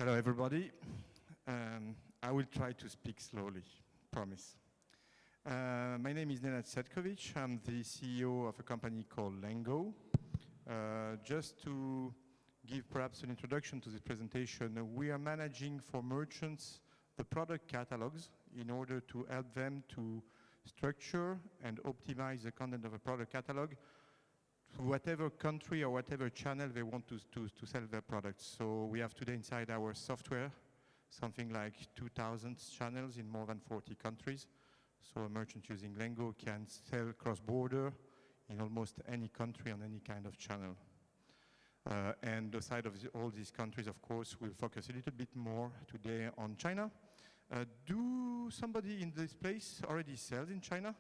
Hello, everybody. I will try to speak slowly, promise. My name is Nenad Cetkovic. I'm the CEO of a company called Lengow. Just to give perhaps an introduction to this presentation, we are managing for merchants the product catalogs in order to help them to structure and optimize the content of a product catalog to whatever country or whatever channel they want to sell their products. So we have today inside our software something like 2,000 channels in more than 40 countries. So a merchant using Lengow can sell cross-border in almost any country on any kind of channel. And aside of all these countries, of course, we'll focus a little bit more today on China. Do somebody in this place already sells in China?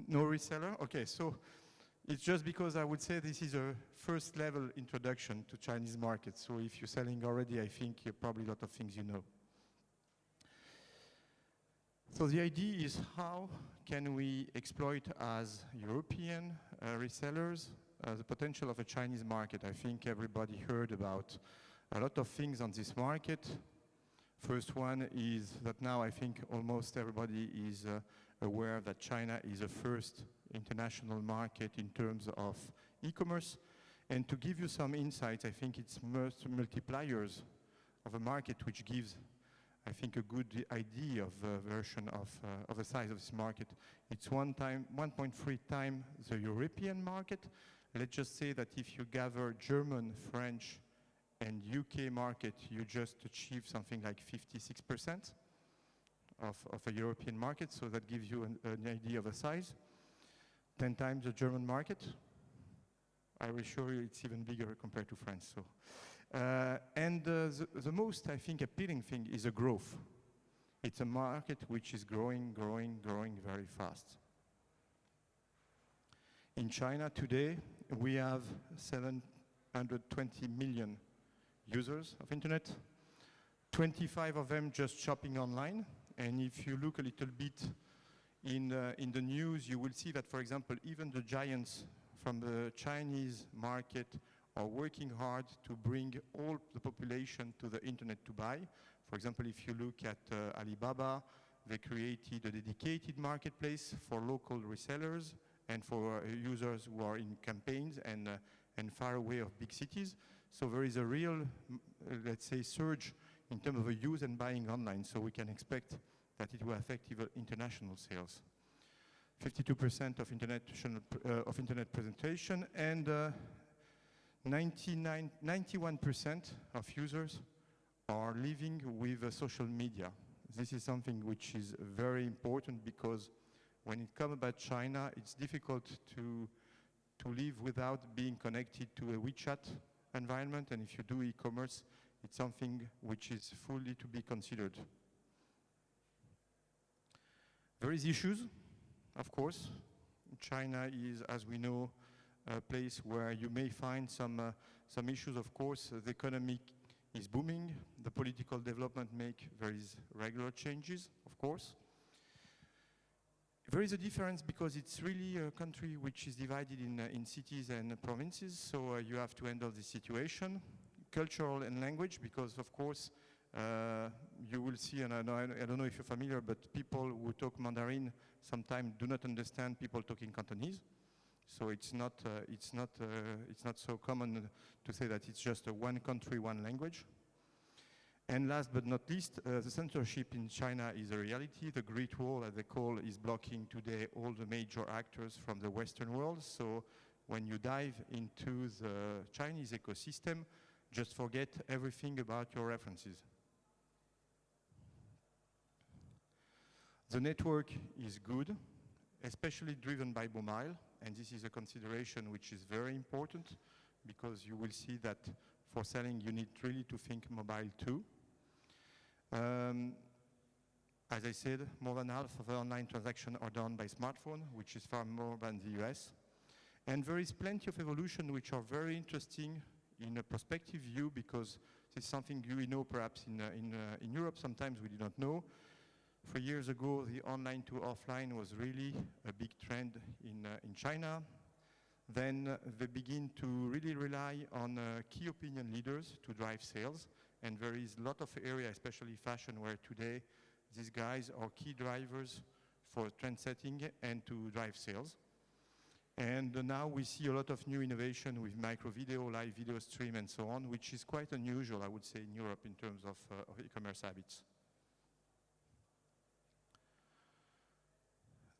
No reseller? Okay, so it's just because I would say this is a first level introduction to Chinese market. So if you're selling already, I think you're probably a lot of things you know. So the idea is how can we exploit as European resellers the potential of a Chinese market. I think everybody heard about a lot of things on this market. First one is that now I think almost everybody is aware that China is a first international market in terms of e-commerce. And to give you some insights, I think it's multipliers of a market which gives, I think, a good idea of the version of the size of this market. It's 1.3 times the European market. Let's just say that if you gather German, French, and UK market, you just achieve something like 56% of a European market. So that gives you an idea of the size. 10 times the German market. I will show you it's even bigger compared to France. So, the most, I think, appealing thing is the growth. It's a market which is growing very fast. In China today, we have 720 million users of internet, 25 of them just shopping online. And if you look a little bit in the news, you will see that, for example, even the giants from the Chinese market are working hard to bring all the population to the internet to buy. For example, if you look at Alibaba, they created a dedicated marketplace for local resellers and for users who are in campaigns and far away of big cities. So there is a real, let's say, surge in terms of use and buying online. So we can expect that it will affect even international sales. 52% of internet presentation and 91% of users are living with social media. This is something which is very important because when it comes about China, it's difficult to live without being connected to a WeChat environment, and if you do e-commerce, it's something which is fully to be considered. There is issues, of course. China is, as we know, a place where you may find some issues. Of course, the economy is booming. The political development there is regular changes, of course. There is a difference because it's really a country which is divided in cities and provinces, so you have to handle this situation. Cultural and language, because of course you will see, and I don't know if you're familiar, but people who talk Mandarin sometimes do not understand people talking Cantonese. So it's not so common to say that it's just a one country, one language. And last but not least, the censorship in China is a reality. The Great Wall, as they call, is blocking today all the major actors from the Western world. So when you dive into the Chinese ecosystem, just forget everything about your references. The network is good, especially driven by mobile, and this is a consideration which is very important because you will see that for selling you need really to think mobile too. As I said, more than half of online transactions are done by smartphone, which is far more than the US. And there is plenty of evolution which are very interesting in a prospective view because this is something you know perhaps in Europe sometimes we did not know. 3 years ago, the online to offline was really a big trend in China. then they begin to really rely on key opinion leaders to drive sales. And there is a lot of area, especially fashion, where today these guys are key drivers for trend setting and to drive sales. And now we see a lot of new innovation with micro video, live video stream, and so on, which is quite unusual, I would say, in Europe in terms of e-commerce habits.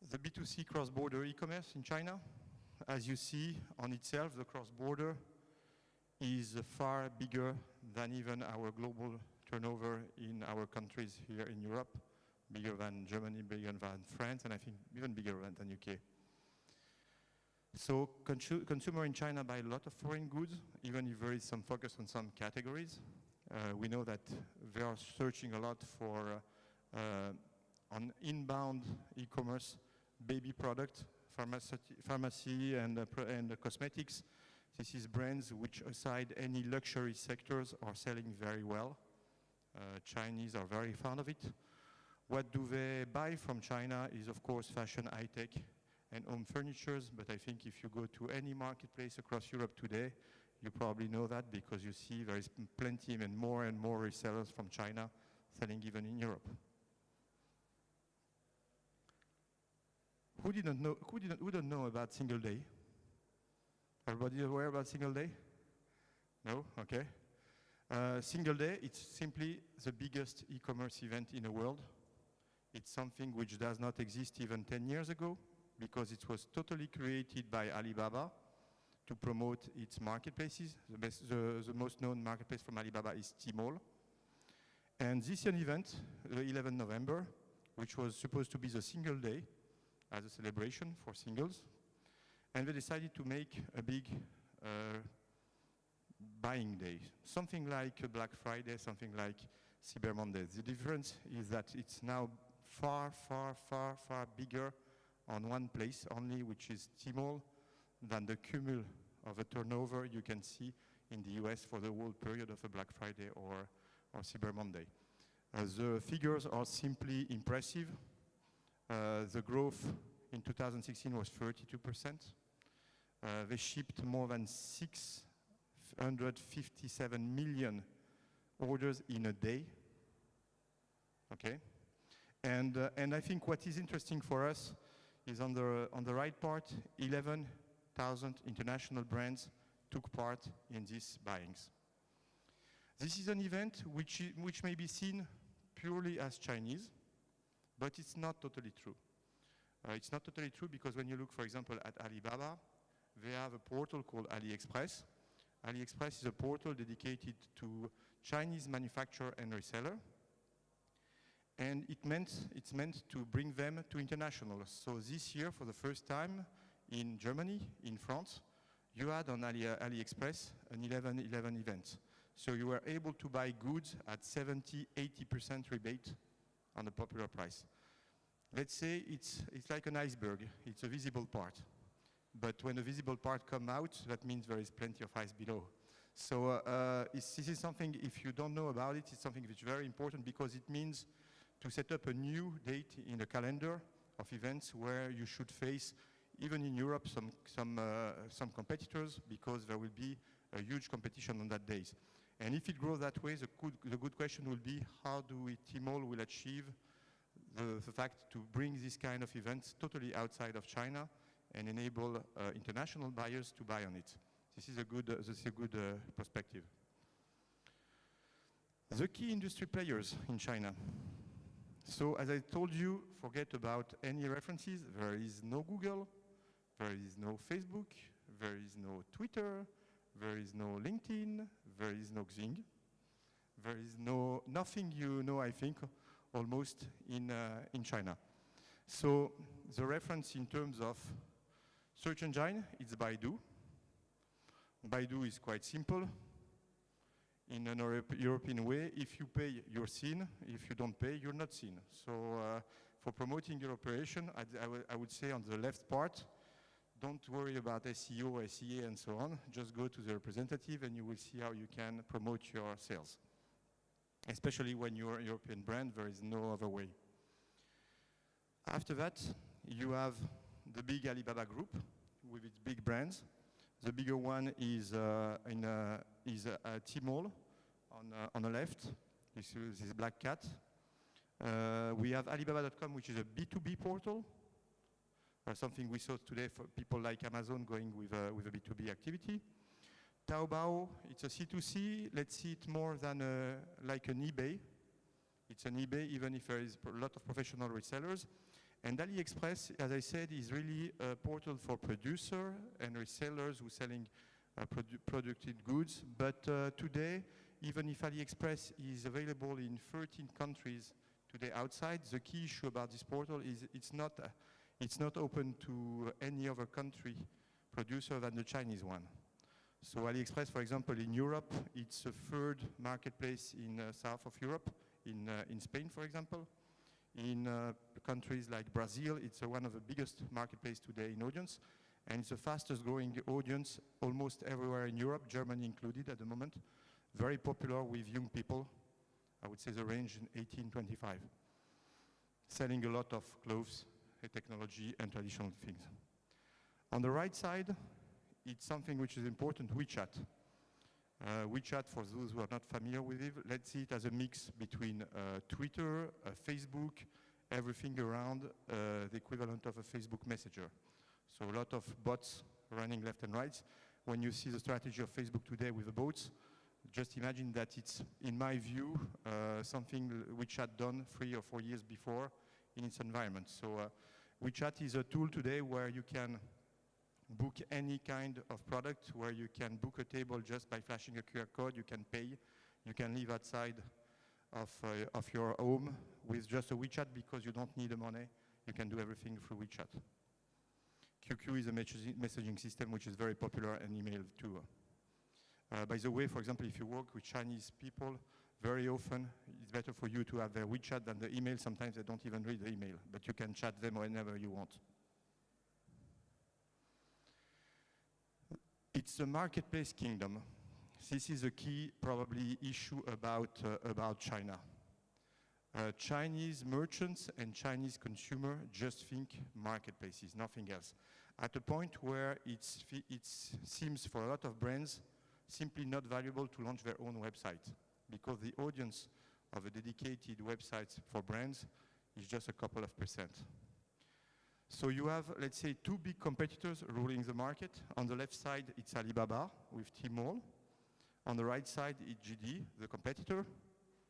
The B2C cross-border e-commerce in China, as you see on itself, the cross-border is far bigger than even our global turnover in our countries here in Europe, bigger than Germany, bigger than France, and I think even bigger than UK. So consumer in China buy a lot of foreign goods, even if there is some focus on some categories. We know that they are searching a lot for on inbound e-commerce, baby product, pharmacy and cosmetics. This is brands which, aside any luxury sectors, are selling very well. Chinese are very fond of it. What do they buy from China is, of course, fashion, high-tech, and home furnitures, but I think if you go to any marketplace across Europe today, you probably know that because you see there is plenty and more resellers from China selling even in Europe. Who don't know about single day? Everybody aware about single day? No? Okay. Single day, it's simply the biggest e-commerce event in the world. It's something which does not exist even 10 years ago because it was totally created by Alibaba to promote its marketplaces. The most known marketplace from Alibaba is Tmall. And this year's event, the 11th November, which was supposed to be the single day as a celebration for singles, and they decided to make a big buying day, something like a Black Friday, something like Cyber Monday. The difference is that it's now far bigger on one place only, which is Tmall, than the cumul of a turnover you can see in the US for the whole period of a Black Friday or Cyber Monday. The figures are simply impressive. The growth in 2016 was 32%. They shipped more than 657 million orders in a day. Okay, and I think what is interesting for us is on the right part, 11,000 international brands took part in these buyings. This is an event which may be seen purely as Chinese, but it's not totally true. It's not totally true because when you look, for example, at Alibaba, they have a portal called AliExpress. AliExpress is a portal dedicated to Chinese manufacturer and reseller. And it's meant to bring them to international. So this year, for the first time, in Germany, in France, you had on AliExpress an 11/11 event. So you were able to buy goods at 70–80% rebate on the popular price. Let's say it's like an iceberg. It's a visible part. But when the visible part comes out, that means there is plenty of ice below. So this is something, if you don't know about it, it's something which is very important because it means to set up a new date in the calendar of events where you should face, even in Europe, some competitors because there will be a huge competition on that days. And if it grows that way, the good question will be how do Tmall will achieve the fact to bring this kind of events totally outside of China and enable international buyers to buy on it. This is a good perspective. The key industry players in China. So as I told you, forget about any references. There is no Google, there is no Facebook, there is no Twitter, there is no LinkedIn, there is no Xing. There is nothing you know, I think, almost in China. So the reference in terms of search engine, it's Baidu. Baidu is quite simple. In an European way, if you pay, you're seen. If you don't pay, you're not seen. So for promoting your operation, I would say on the left part, don't worry about SEO, SEA, and so on. Just go to the representative and you will see how you can promote your sales. Especially when you're a European brand, there is no other way. After that, you have the big Alibaba group with its big brands. The bigger one is Tmall on the left. This is this black cat. We have Alibaba.com, which is a B2B portal. Something we saw today for people like Amazon going with a B2B activity. Taobao, it's a C2C. Let's see it more than like an eBay. It's an eBay, even if there is a lot of professional resellers. And AliExpress, as I said, is really a portal for producer and resellers who are selling produced goods. But today, even if AliExpress is available in 13 countries today outside, the key issue about this portal is it's not open to any other country producer than the Chinese one. So AliExpress, for example, in Europe, it's a third marketplace in south of Europe, in Spain, for example. In countries like Brazil, it's one of the biggest marketplaces today in audience, and it's the fastest growing audience almost everywhere in Europe, Germany included at the moment. Very popular with young people. I would say the range in 18-25. Selling a lot of clothes, technology, and traditional things. On the right side, it's something which is important, WeChat. WeChat, for those who are not familiar with it, let's see it as a mix between Twitter, Facebook, everything around the equivalent of a Facebook Messenger. So a lot of bots running left and right. When you see the strategy of Facebook today with the bots, just imagine that it's, in my view, something WeChat done 3 or 4 years before in its environment. So WeChat is a tool today where you can book any kind of product, where you can book a table just by flashing a QR code, you can pay, you can live outside of your home with just a WeChat because you don't need the money, you can do everything through WeChat. QQ is a messaging system which is very popular, and email too. By the way, for example, if you work with Chinese people, very often it's better for you to have their WeChat than the email. Sometimes they don't even read the email, but you can chat them whenever you want. It's a marketplace kingdom. This is a key, probably, issue about China. Chinese merchants and Chinese consumer just think marketplaces, nothing else. At a point where it seems for a lot of brands simply not valuable to launch their own website, because the audience of a dedicated website for brands is just a couple of percent. So you have, let's say, 2 big competitors ruling the market. On the left side, it's Alibaba with Tmall. On the right side, it's JD, the competitor.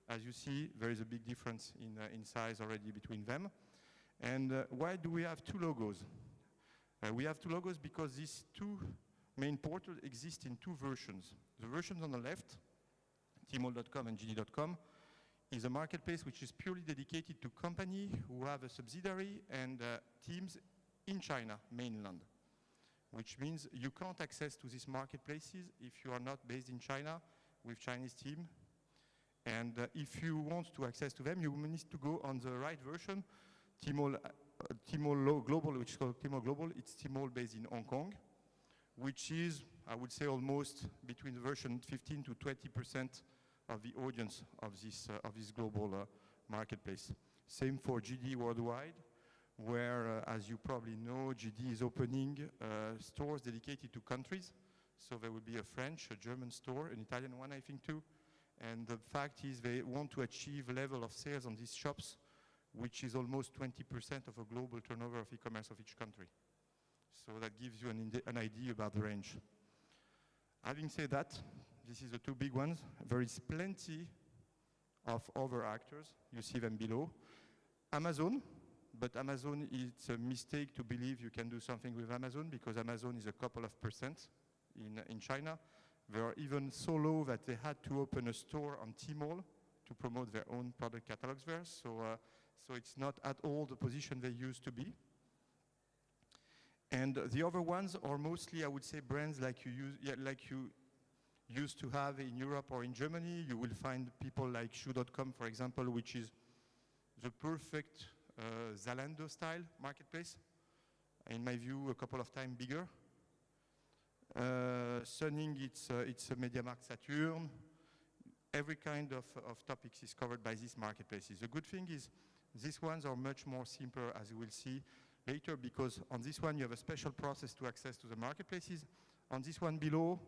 As you see, there is a big difference in size already between them. And why do we have 2 logos? We have 2 logos because these 2 main portals exist in 2 versions. The version on the left, Tmall.com and JD.com, is a marketplace which is purely dedicated to companies who have a subsidiary and teams in China, mainland, which means you can't access to these marketplaces if you are not based in China with Chinese team. And if you want to access to them, you need to go on the right version, Tmall Global, which is called Tmall Global. It's Tmall based in Hong Kong, which is, I would say, almost between the version 15 to 20% of the audience of this global marketplace. Same for GD worldwide, where, as you probably know, GD is opening stores dedicated to countries. So there will be a French, a German store, an Italian one, I think, too. And the fact is they want to achieve a level of sales on these shops, which is almost 20% of a global turnover of e-commerce of each country. So that gives you an idea about the range. Having said that, this is the 2 big ones. There is plenty of other actors. You see them below. Amazon, but Amazon, it's a mistake to believe you can do something with Amazon, because Amazon is a couple of percent in China. They are even so low that they had to open a store on Tmall to promote their own product catalogs there. So it's not at all the position they used to be. And the other ones are mostly, I would say, brands like you used to have in Europe or in Germany. You will find people like Shoe.com, for example, which is the perfect Zalando style marketplace. In my view, a couple of times bigger. Sunning, it's a MediaMarkt Saturn. Every kind of topics is covered by these marketplaces. The good thing is these ones are much more simpler, as you will see later, because on this one you have a special process to access to the marketplaces. On this one below,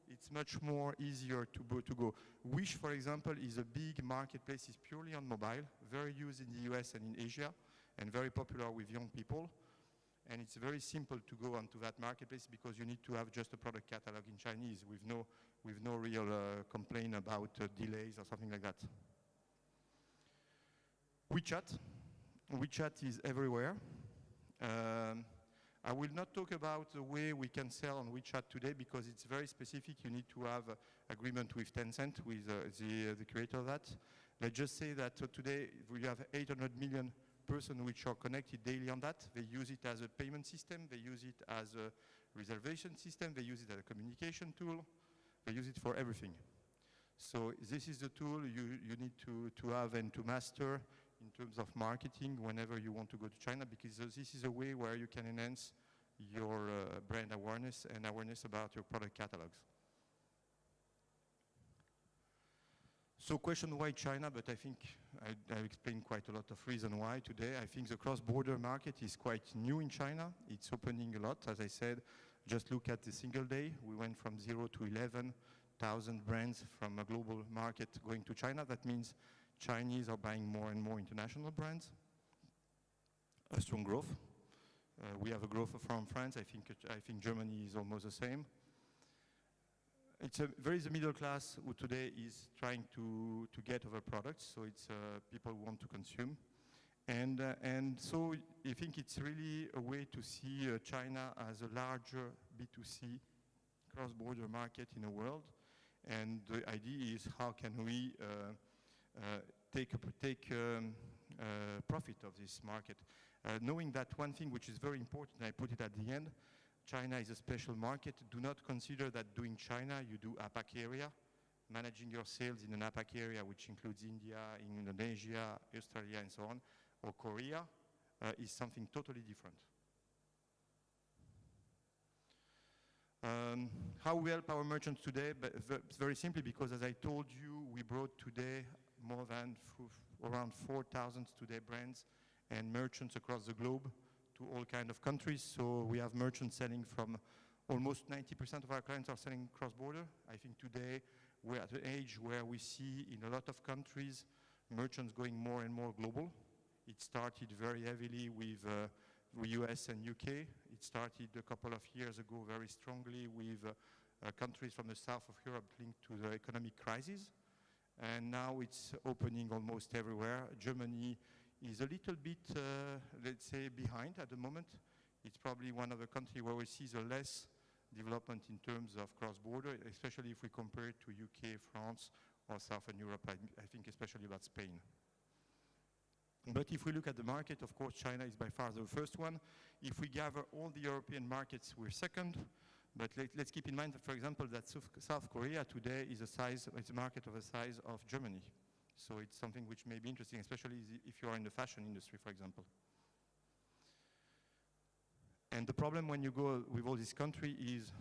it's much more easier to go. Wish, for example, is a big marketplace. It's purely on mobile, very used in the US and in Asia, and very popular with young people. And it's very simple to go onto that marketplace because you need to have just a product catalog in Chinese with no real complaint about delays or something like that. WeChat is everywhere. I will not talk about the way we can sell on WeChat today because it's very specific. You need to have agreement with Tencent, with the creator of that. Let's just say that today we have 800 million persons which are connected daily on that. They use it as a payment system. They use it as a reservation system. They use it as a communication tool. They use it for everything. So this is the tool you need to have and to master in terms of marketing whenever you want to go to China, because this is a way where you can enhance your brand awareness and awareness about your product catalogs. So question, why China? But I think I explained quite a lot of reason why today. I think the cross-border market is quite new in China. It's opening a lot. As I said, just look at the single day. We went from 0 to 11,000 brands from a global market going to China. That means Chinese are buying more and more international brands. A strong growth. We have a growth from France. I think Germany is almost the same. There is a middle class who today is trying to get over products, so it's people who want to consume. And so I think it's really a way to see China as a larger B2C cross-border market in the world. And the idea is how can we take profit of this market. Knowing that one thing which is very important, I put it at the end, China is a special market. Do not consider that doing China, you do APAC area. Managing your sales in an APAC area, which includes India, Indonesia, Australia, and so on, or Korea, is something totally different. How we help our merchants today? But very simply, because as I told you, we brought today more than around 4,000 today brands and merchants across the globe to all kinds of countries. So we have merchants selling from almost 90% of our clients are selling cross-border. I think today we're at an age where we see in a lot of countries merchants going more and more global. It started very heavily with US and UK. It started a couple of years ago very strongly with countries from the south of Europe linked to the economic crisis. And now it's opening almost everywhere. Germany is a little bit, let's say, behind at the moment. It's probably one of the countries where we see the less development in terms of cross-border, especially if we compare it to UK, France, or Southern Europe. I think especially about Spain. But if we look at the market, of course, China is by far the first one. If we gather all the European markets, we're second. But let's keep in mind, that, for example, that South Korea today is it's a market of the size of Germany. So it's something which may be interesting, especially if you are in the fashion industry, for example. And the problem when you go with all this country is,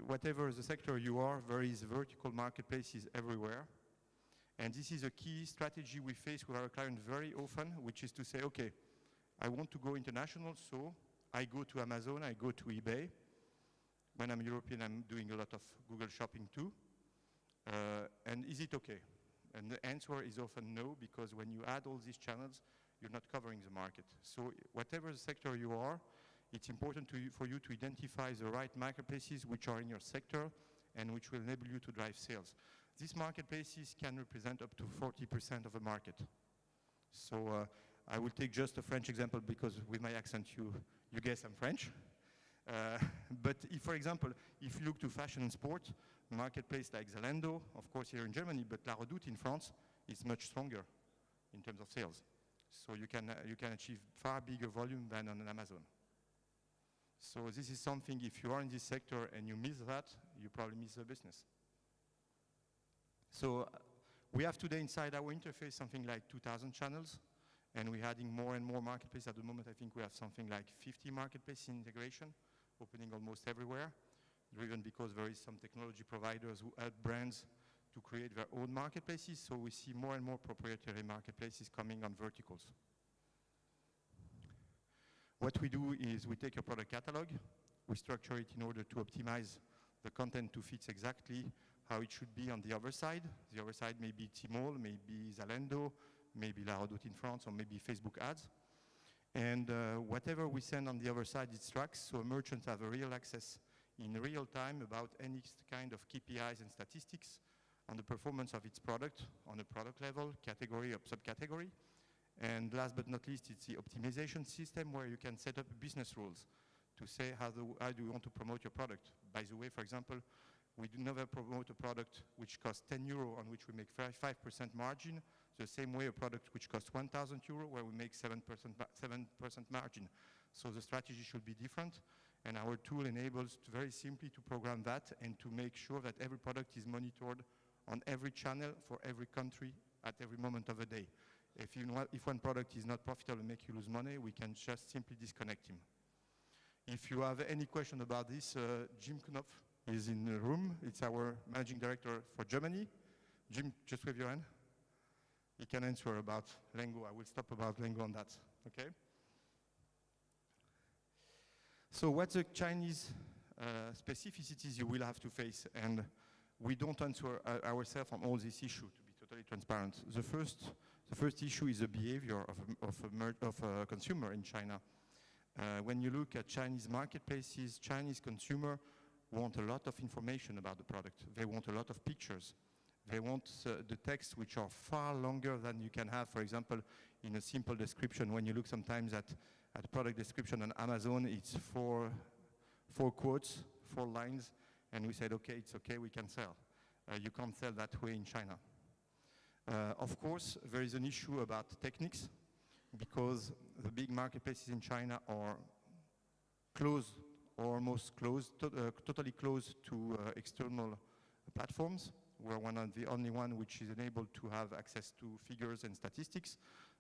whatever the sector you are, there is vertical marketplaces everywhere. And this is a key strategy we face with our clients very often, which is to say, okay, I want to go international, so I go to Amazon, I go to eBay. When I'm European, I'm doing a lot of Google shopping too. And is it okay? And the answer is often no, because when you add all these channels, you're not covering the market. So whatever the sector you are, it's important for you to identify the right marketplaces which are in your sector and which will enable you to drive sales. These marketplaces can represent up to 40% of the market. So I will take just a French example because with my accent you guess I'm French. But if, for example, if you look to fashion and sport, marketplace like Zalando, of course here in Germany, but La Redoute in France is much stronger in terms of sales. So you can achieve far bigger volume than on an Amazon. So this is something, if you are in this sector and you miss that, you probably miss the business. So we have today inside our interface something like 2,000 channels, and we're adding more and more marketplaces. At the moment, I think we have something like 50 marketplace integration, opening almost everywhere, driven because there is some technology providers who help brands to create their own marketplaces. So we see more and more proprietary marketplaces coming on verticals. What we do is we take a product catalog, we structure it in order to optimize the content to fit exactly how it should be on the other side. The other side may be Tmall, maybe Zalando, maybe La Redoute in France, or maybe Facebook ads. And whatever we send on the other side, it tracks, so merchants have a real access in real time about any kind of KPIs and statistics on the performance of its product, on a product level, category or subcategory. And last but not least, it's the optimization system where you can set up business rules to say how do you want to promote your product. By the way, for example, we do never promote a product which costs 10 euro on which we make 5% margin, the same way a product which costs 1,000 euro where we make 7% margin. So the strategy should be different, and our tool enables very simply to program that and to make sure that every product is monitored on every channel for every country at every moment of the day. If one product is not profitable and make you lose money, we can just simply disconnect him. If you have any question about this, Jim Knopf is in the room. It's our managing director for Germany. Jim, just wave your hand. He can answer about Lengow. I will stop about Lengow on that, okay? So what's the Chinese specificities you will have to face? And we don't answer ourselves on all these issues, to be totally transparent. The first issue is the behavior of a consumer in China. When you look at Chinese marketplaces, Chinese consumer want a lot of information about the product. They want a lot of pictures. They want the text which are far longer than you can have, for example, in a simple description. When you look sometimes at product description on Amazon, it's four quotes, 4 lines, and we said, okay, it's okay, we can sell. You can't sell that way in China. Of course, there is an issue about techniques, because the big marketplaces in China are closed, or almost closed, totally closed to external platforms. We're one of the only one which is enabled to have access to figures and statistics.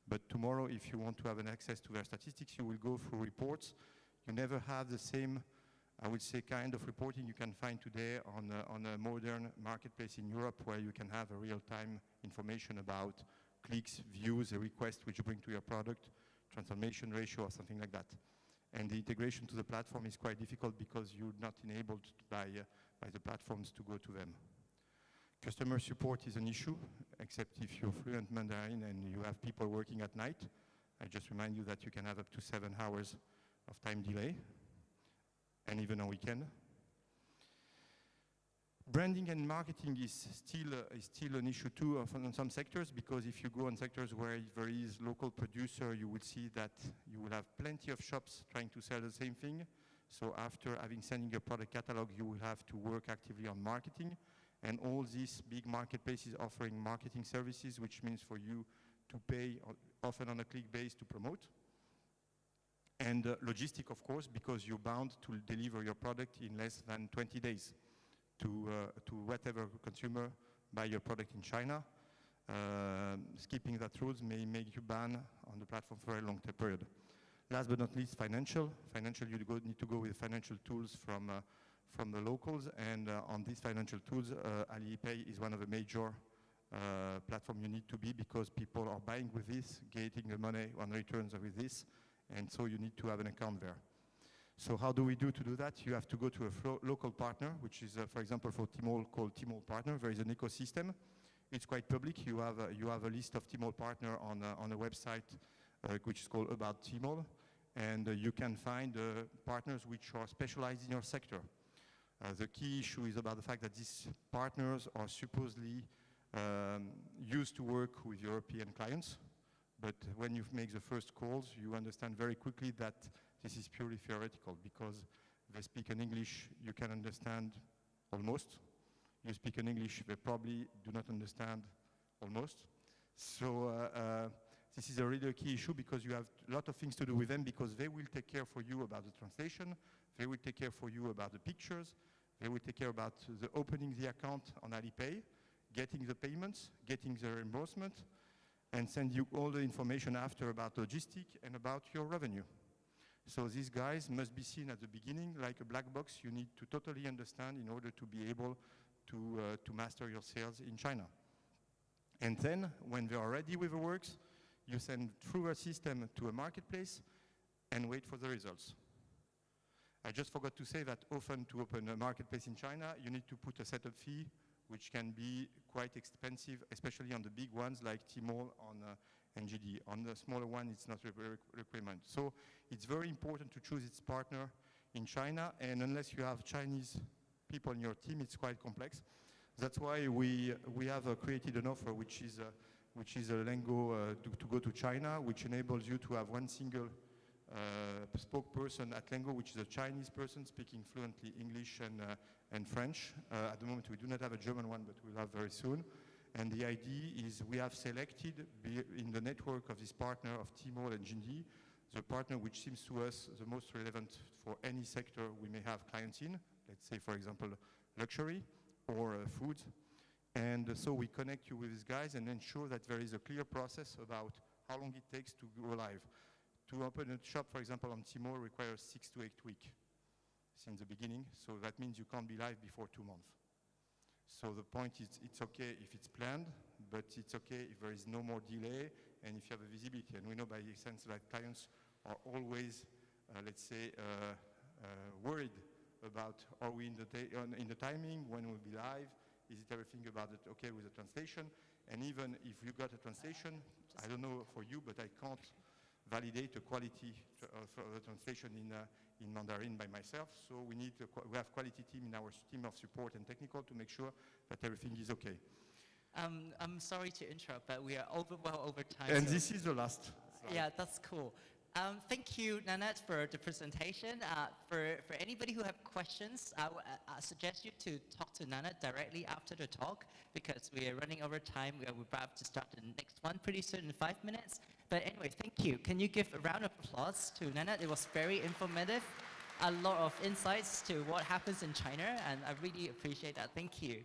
But tomorrow, if you want to have an access to their statistics, you will go through reports. You never have the same, I would say, kind of reporting you can find today on a modern marketplace in Europe, where you can have a real-time information about clicks, views, a request which you bring to your product, transformation ratio, or something like that. And the integration to the platform is quite difficult because you're not enabled by the platforms to go to them. Customer support is an issue, except if you're fluent Mandarin and you have people working at night. I just remind you that you can have up to 7 hours of time delay, and even on weekend. Branding and marketing is still an issue too on some sectors, because if you go on sectors where there is local producer, you will see that you will have plenty of shops trying to sell the same thing. So after having sending your product catalog, you will have to work actively on marketing. And all these big marketplaces offering marketing services, which means for you to pay often on a click base to promote. And logistic, of course, because you're bound to deliver your product in less than 20 days to whatever consumer buy your product in China. Skipping that rules may make you ban on the platform for a long period. Last but not least, financial. Financial, you need to go with financial tools from the locals, and on these financial tools, AliPay is one of the major platform you need to be, because people are buying with this, getting the money on returns with this, and so you need to have an account there. So how do we to do that? You have to go to a local partner, which is, for example, for Tmall, called Tmall Partner. There is an ecosystem. It's quite public. You have a list of Tmall partner on a website which is called About Tmall, and you can find partners which are specialized in your sector. The key issue is about the fact that these partners are supposedly used to work with European clients, but when you make the first calls, you understand very quickly that this is purely theoretical, because they speak in English you can understand almost. You speak in English, they probably do not understand almost. So this is a really key issue, because you have a lot of things to do with them, because they will take care for you about the translation, they will take care for you about the pictures, they will take care about the opening the account on AliPay, getting the payments, getting the reimbursement, and send you all the information after about logistics and about your revenue. So these guys must be seen at the beginning like a black box you need to totally understand in order to be able to master your sales in China. And then, when they are ready with the works, you send through a system to a marketplace and wait for the results. I just forgot to say that often to open a marketplace in China, you need to put a setup fee, which can be quite expensive, especially on the big ones like Tmall and GD. On the smaller one, it's not a requirement. So it's very important to choose its partner in China, and unless you have Chinese people in your team, it's quite complex. That's why we have created an offer which is a Lengow to go to China, which enables you to have one single spokesperson at Lengow, which is a Chinese person speaking fluently English and French. At the moment, we do not have a German one, but we'll have very soon. And the idea is we have selected in the network of this partner of Tmall and Jindi, the partner which seems to us the most relevant for any sector we may have clients in, let's say, for example, luxury or food. And so we connect you with these guys and ensure that there is a clear process about how long it takes to go live. To open a shop, for example, on Tmall requires 6 to 8 weeks since the beginning. So that means you can't be live before 2 months. So the point is, it's okay if it's planned, but it's okay if there is no more delay and if you have a visibility. And we know by sense that clients are always, let's say, worried about are we in the timing, when we'll be live, is it everything about it okay with the translation? And even if you got a translation, I don't know for you, but I can't validate the quality of the translation in Mandarin by myself. So we have quality team in our team of support and technical to make sure that everything is okay. I'm sorry to interrupt, but we are well over time. And so this is the last slide. Yeah, that's cool. Thank you, Nenad, for the presentation. For anybody who have questions, I suggest you to talk to Nenad directly after the talk because we are running over time. We're about to start the next one pretty soon in 5 minutes. But anyway, thank you. Can you give a round of applause to Nenad? It was very informative, a lot of insights to what happens in China, and I really appreciate that. Thank you.